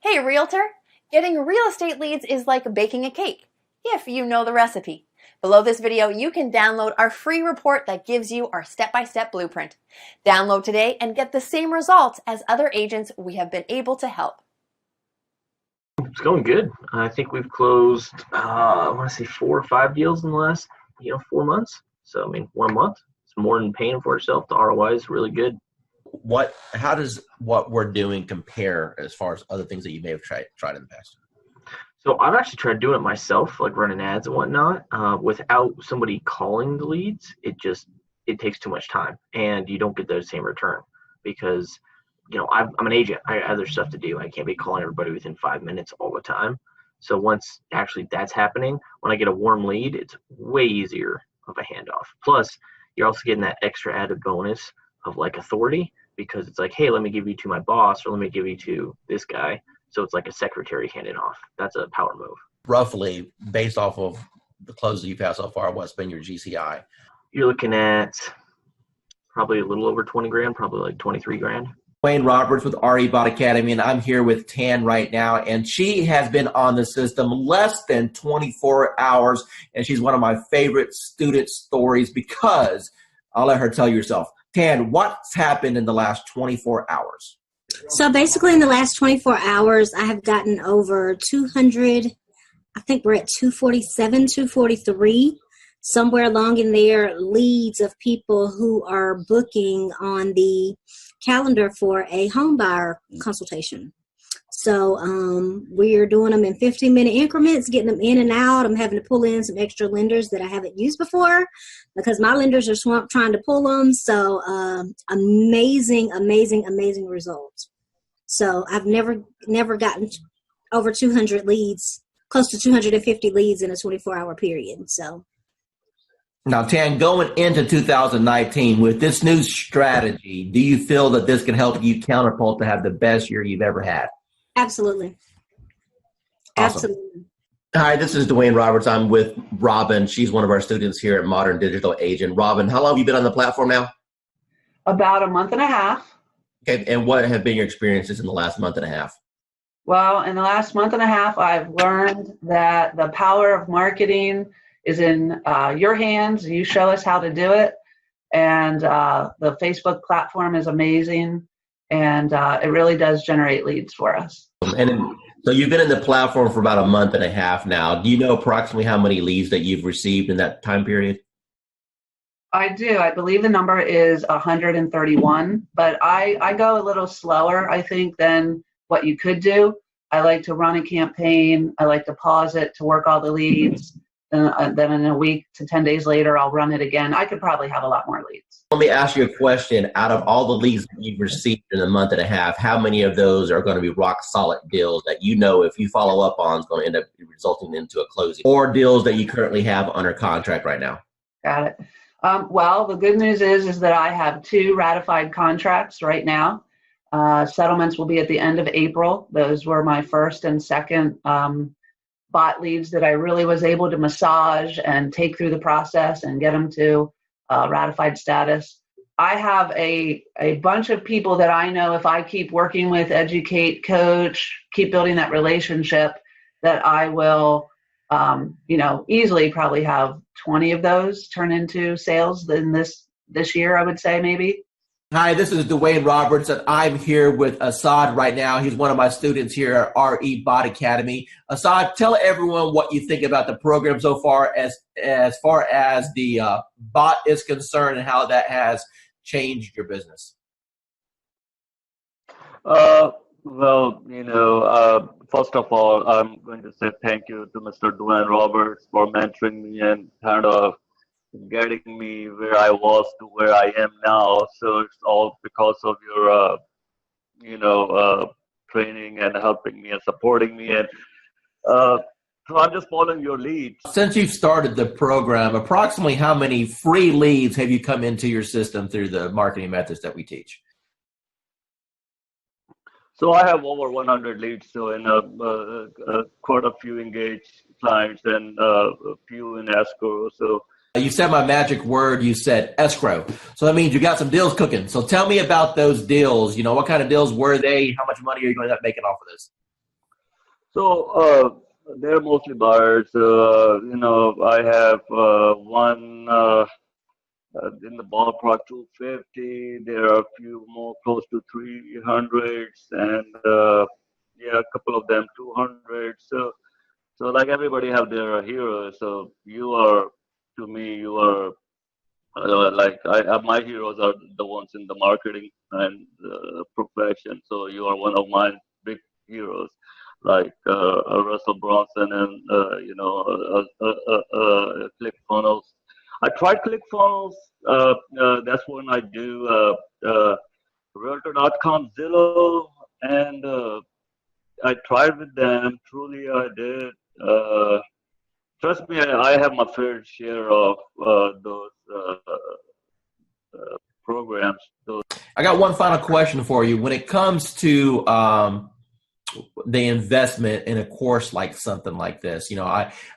Hey, Realtor! Getting real estate leads is like baking a cake, if you know the recipe. Below this video, you can download our free report that gives you our step-by-step blueprint. Download today and get the same results as other agents we have been able to help. It's going good. I think we've closed, I want to say 4 or 5 deals in the last, 4 months. So, 1 month, it's more than paying for itself. The ROI is really good. How does what we're doing compare as far as other things that you may have tried in the past? So I've actually tried doing it myself, like running ads and whatnot, without somebody calling the leads. It takes too much time, and you don't get the same return because, I'm an agent. I have other stuff to do. I can't be calling everybody within 5 minutes all the time. So once actually that's happening, when I get a warm lead, it's way easier of a handoff. Plus, you're also getting that extra added bonus of like authority, because it's like, hey, let me give you to my boss, or let me give you to this guy. So it's like a secretary handing off. That's a power move. Roughly, based off of the closes you've had so far, what's been your GCI? You're looking at probably a little over 20 grand, probably like 23 grand. Wayne Roberts with RE Bot Academy, and I'm here with Tan right now, and she has been on the system less than 24 hours, and she's one of my favorite student stories because I'll let her tell you herself. Tan, what's happened in the last 24 hours? So basically in the last 24 hours, I have gotten over 200, I think we're at 247, 243, somewhere along in there, leads of people who are booking on the calendar for a home buyer consultation. So we're doing them in 15-minute increments, getting them in and out. I'm having to pull in some extra lenders that I haven't used before because my lenders are swamped trying to pull them. So amazing results. So I've never gotten over 200 leads, close to 250 leads in a 24-hour period. So. Now, Tan, going into 2019 with this new strategy, do you feel that this can help you counterpult to have the best year you've ever had? Absolutely. Awesome. Absolutely. Hi, this is Dwayne Roberts. I'm with Robin. She's one of our students here at Modern Digital Agent. Robin, how long have you been on the platform now? About a month and a half. Okay, and what have been your experiences in the last month and a half? Well, in the last month and a half, I've learned that the power of marketing is in your hands. You show us how to do it. And the Facebook platform is amazing. And it really does generate leads for us. So you've been in the platform for about a month and a half now. Do you know approximately how many leads that you've received in that time period? I do. I believe the number is 131, but I go a little slower, I think, than what you could do. I like to run a campaign. I like to pause it to work all the leads. Then in a week to 10 days later, I'll run it again. I could probably have a lot more leads. Let me ask you a question. Out of all the leads that you've received in a month and a half, how many of those are going to be rock solid deals that if you follow up on is going to end up resulting into a closing, or deals that you currently have under contract right now? Got it. Well, the good news is that I have 2 ratified contracts right now. Settlements will be at the end of April. Those were my first and second bot leads that I really was able to massage and take through the process and get them to ratified status. I have a bunch of people that I know if I keep working with, educate, coach, keep building that relationship, that I will, easily probably have 20 of those turn into sales in this year, I would say maybe. Hi, this is Dwayne Roberts, and I'm here with Assad right now. He's one of my students here at RE Bot Academy. Assad, tell everyone what you think about the program so far as the bot is concerned and how that has changed your business. Well, first of all, I'm going to say thank you to Mr. Dwayne Roberts for mentoring me and kind of getting me where I was to where I am now. So it's all because of your, training and helping me and supporting me. And so I'm just following your lead. Since you've started the program, approximately how many free leads have you come into your system through the marketing methods that we teach? So I have over 100 leads, so in quite a few engaged clients and a few in escrow. So you said my magic word, you said escrow. So that means you got some deals cooking. So tell me about those deals. What kind of deals were they? How much money are you going to end up making off of this? So they're mostly buyers. I have one in the ballpark 250. There are a few more close to 300s, and yeah, a couple of them 200. So like everybody have their heroes. So you are, to me, you are my heroes are the ones in the marketing and profession. So you are one of my big heroes, like Russell Bronson and ClickFunnels. I tried ClickFunnels. That's when I do Realtor.com, Zillow, and I tried with them. Truly, I did. Trust me, I have my fair share of those programs. I got one final question for you. When it comes to the investment in a course like something like this,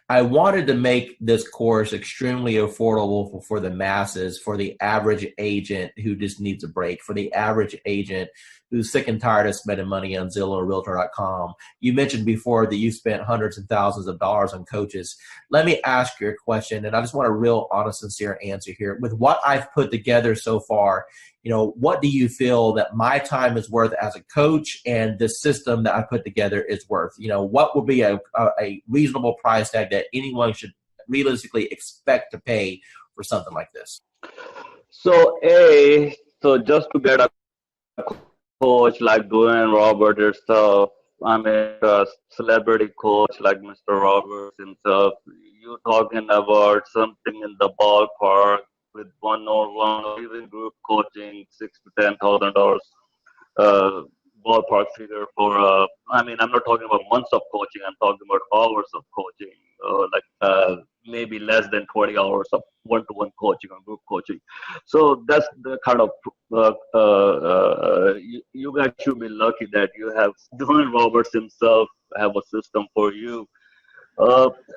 I wanted to make this course extremely affordable for the masses, for the average agent who just needs a break, for the average agent who's sick and tired of spending money on Zillow or Realtor.com. You mentioned before that you spent hundreds and thousands of dollars on coaches. Let me ask you a question, and I just want a real honest, sincere answer here. With what I've put together so far, what do you feel that my time is worth as a coach and the system that I put together is worth? What would be a reasonable price tag that anyone should realistically expect to pay for something like this? So just to get a coach like Dwayne Roberts or stuff, I mean, a celebrity coach like Mr. Roberts himself, you're talking about something in the ballpark with one-on-one or even group coaching, $6,000 to $10,000 ballpark figure for. I'm not talking about months of coaching. I'm talking about hours of coaching, maybe less than 20 hours of one-to-one coaching or group coaching. So that's the kind of you guys should be lucky that you have Dwayne Roberts himself have a system for you.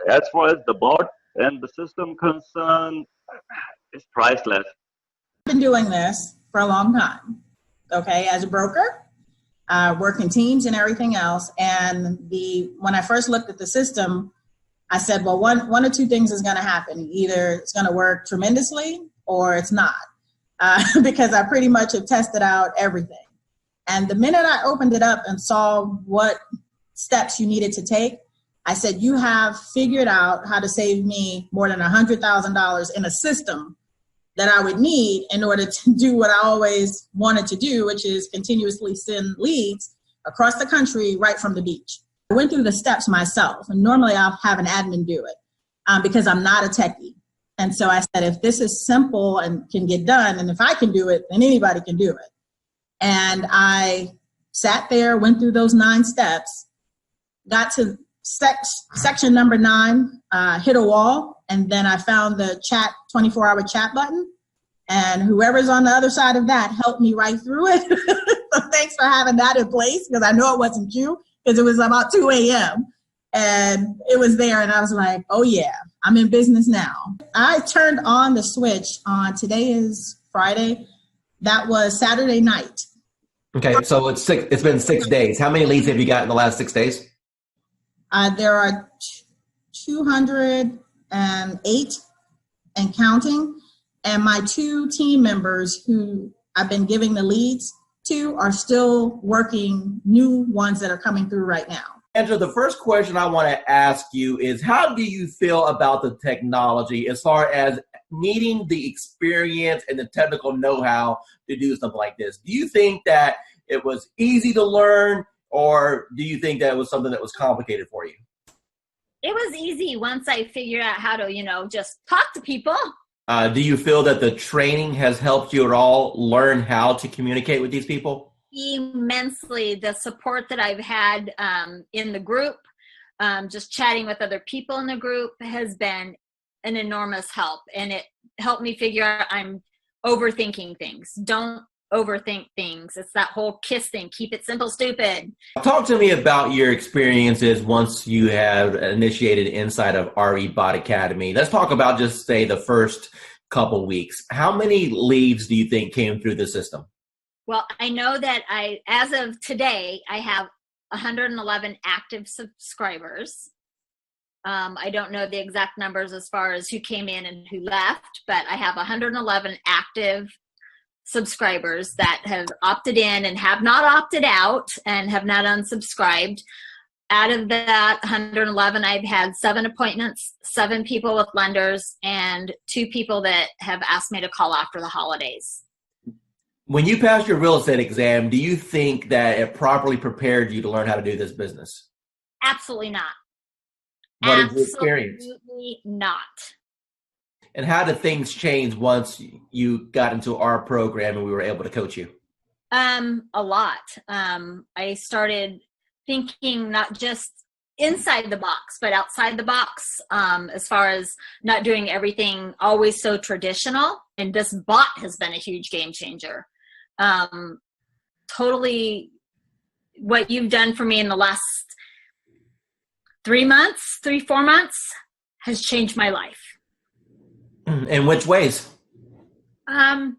As far as the bot and the system concerned, it's priceless. I've been doing this for a long time, okay, as a broker, working teams and everything else. And when I first looked at the system, I said, well, one or two things is going to happen. Either it's going to work tremendously or it's not, because I pretty much have tested out everything. And the minute I opened it up and saw what steps you needed to take, I said, you have figured out how to save me more than $100,000 in a system that I would need in order to do what I always wanted to do, which is continuously send leads across the country right from the beach. I went through the steps myself, and normally I'll have an admin do it because I'm not a techie. And so I said, if this is simple and can get done, and if I can do it, then anybody can do it. And I sat there, went through those 9 steps, got to section number 9, hit a wall, and then I found the 24-hour chat button, and whoever's on the other side of that helped me right through it. So thanks for having that in place, because I know it wasn't you, because it was about 2 a.m. and it was there, and I was like, oh yeah, I'm in business now. I turned on the switch on, today is Friday, that was Saturday night. Okay, so it's been 6 days. How many leads have you got in the last 6 days? There are 208 and counting, and my 2 team members who I've been giving the leads to are still working new ones that are coming through right now. Angela, the first question I want to ask you is, how do you feel about the technology as far as needing the experience and the technical know-how to do something like this? Do you think that it was easy to learn, or do you think that it was something that was complicated for you? It was easy once I figured out how to, just talk to people. Do you feel that the training has helped you at all learn how to communicate with these people? Immensely. The support that I've had in the group, just chatting with other people in the group, has been an enormous help. And it helped me figure out I'm overthinking things. Don't overthink things. It's that whole KISS thing. Keep it simple, stupid. Talk to me about your experiences once you have initiated inside of RE Bot Academy. Let's talk about just say the first couple weeks. How many leads do you think came through the system? Well, I know that as of today, I have 111 active subscribers. I don't know the exact numbers as far as who came in and who left, but I have 111 active subscribers that have opted in and have not opted out and have not unsubscribed. Out of that 111, I've had 7 appointments, 7 people with lenders, and 2 people that have asked me to call after the holidays. When you passed your real estate exam, do you think that it properly prepared you to learn how to do this business? Absolutely not. What is your experience? Absolutely not. And how did things change once you got into our program and we were able to coach you? A lot. I started thinking not just inside the box, but outside the box, as far as not doing everything always so traditional. And this bot has been a huge game changer. Totally what you've done for me in the last 4 months has changed my life. In which ways? I'm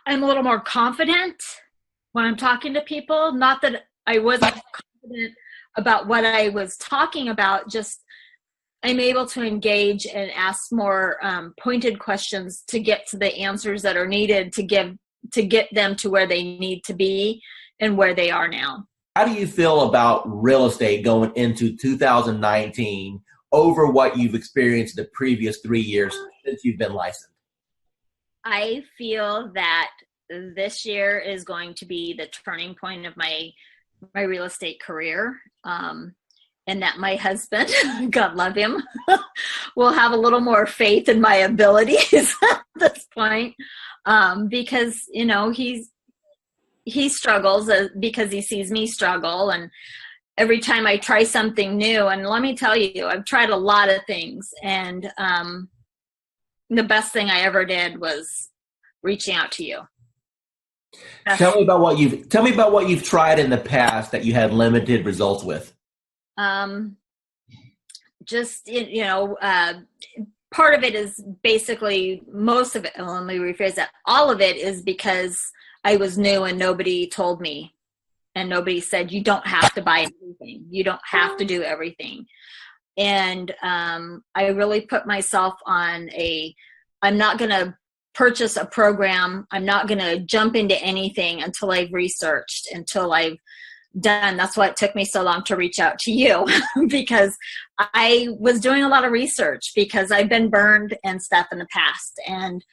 a little more confident when I'm talking to people. Not that I wasn't confident about what I was talking about, just I'm able to engage and ask more pointed questions to get to the answers that are needed to get them to where they need to be and where they are now. How do you feel about real estate going into 2019 over what you've experienced the previous 3 years since you've been licensed? I feel that this year is going to be the turning point of my real estate career, and that my husband, God love him, will have a little more faith in my abilities at this point, because he struggles because he sees me struggle, and every time I try something new, and let me tell you, I've tried a lot of things, and the best thing I ever did was reaching out to you. Tell me about what you've tried in the past that you had limited results with. Part of it is basically, most of it, let me rephrase that, all of it is because I was new and nobody told me, and nobody said, you don't have to buy everything. You don't have to do everything. And I really put myself on I'm not going to purchase a program. I'm not going to jump into anything until I've researched, until I've done. That's why it took me so long to reach out to you, because I was doing a lot of research, because I've been burned and stuff in the past. And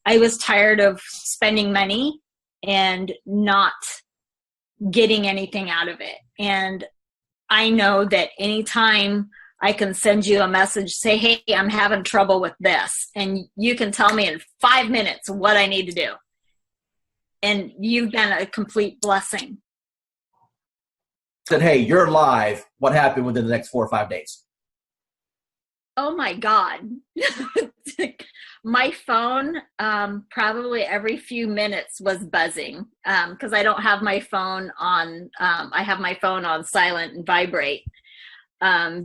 I was tired of spending money and not getting anything out of it. And I know that anytime I can send you a message, say, hey, I'm having trouble with this, and you can tell me in 5 minutes what I need to do. And you've been a complete blessing. Said, hey, you're live. What happened within the next 4 or 5 days? Oh my God. My phone, probably every few minutes was buzzing, because I don't have my phone on, I have my phone on silent and vibrate,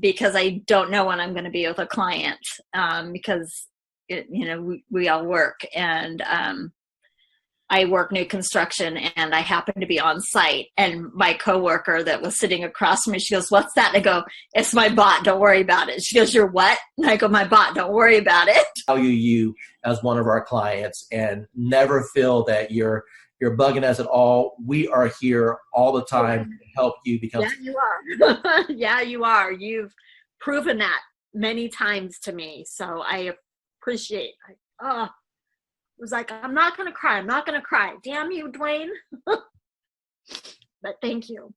because I don't know when I'm going to be with a client, because we all work, and I work new construction, and I happen to be on site, and my coworker that was sitting across from me, she goes, what's that? And I go, it's my bot. Don't worry about it. She goes, you're what? And I go, my bot. Don't worry about it. Value you as one of our clients, and never feel that you're bugging us at all. We are here all the time to help you become. Yeah, you are. Yeah, you are. You've proven that many times to me. So I appreciate it. It was like, I'm not going to cry. I'm not going to cry. Damn you, Dwayne. But thank you.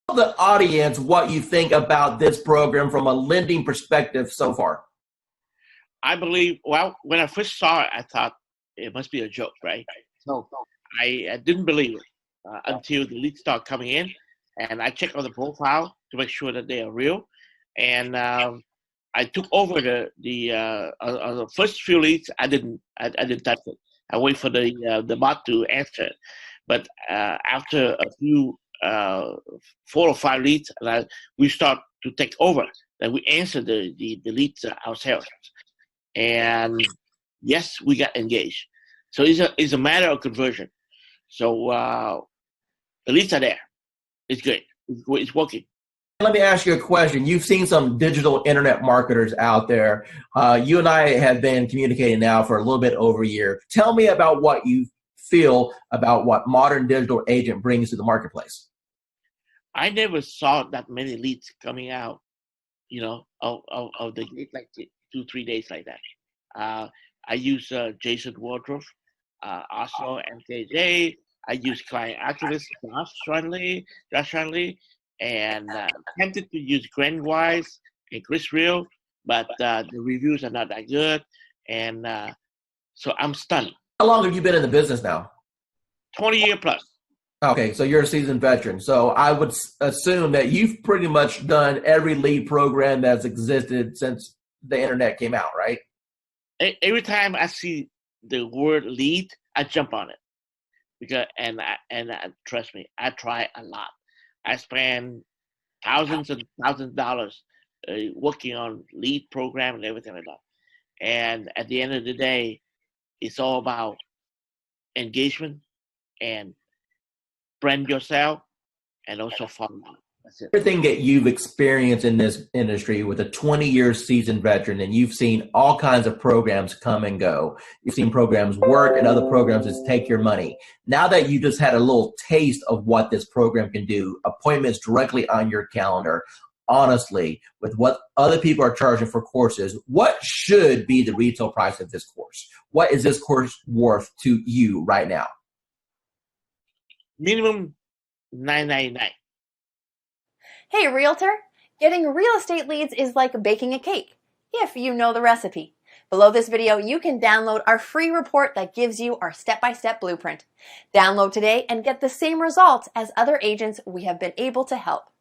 Tell the audience what you think about this program from a lending perspective so far. I believe, well, when I first saw it, I thought it must be a joke, right? So I didn't believe it until the leads start coming in, and I checked on the profile to make sure that they are real. And I took over the first few leads. I didn't touch it. I wait for the bot to answer it. But after a few 4 or 5 leads, we start to take over. Then we answer the leads ourselves. And yes, we got engaged. So it's a matter of conversion. So the leads are there. It's good. it's working. Let me ask you a question. You've seen some digital internet marketers out there. You and I have been communicating now for a little bit over a year. Tell me about what you feel about what modern digital agent brings to the marketplace. I never saw that many leads coming out, of the gate like 2-3 days like that. I use Jason Wardrobe, also MKJ. I use client activist Josh Shanley, and tempted to use Glenn Wise and Chris Real, but the reviews are not that good, and so I'm stunned. How long have you been in the business now? 20 year plus. Okay, so you're a seasoned veteran. So I would assume that you've pretty much done every lead program that's existed since the internet came out, right? Every time I see the word lead, I jump on it because trust me, I try a lot. I spend thousands and thousands of dollars working on lead program and everything like that. And at the end of the day, it's all about engagement and brand yourself and also follow. That's it. Everything that you've experienced in this industry with a 20-year seasoned veteran, and you've seen all kinds of programs come and go. You've seen programs work and other programs just take your money. Now that you just had a little taste of what this program can do, appointments directly on your calendar, honestly, with what other people are charging for courses, what should be the retail price of this course? What is this course worth to you right now? Minimum $9.99. Hey, realtor! Getting real estate leads is like baking a cake, if you know the recipe. Below this video, you can download our free report that gives you our step-by-step blueprint. Download today and get the same results as other agents we have been able to help.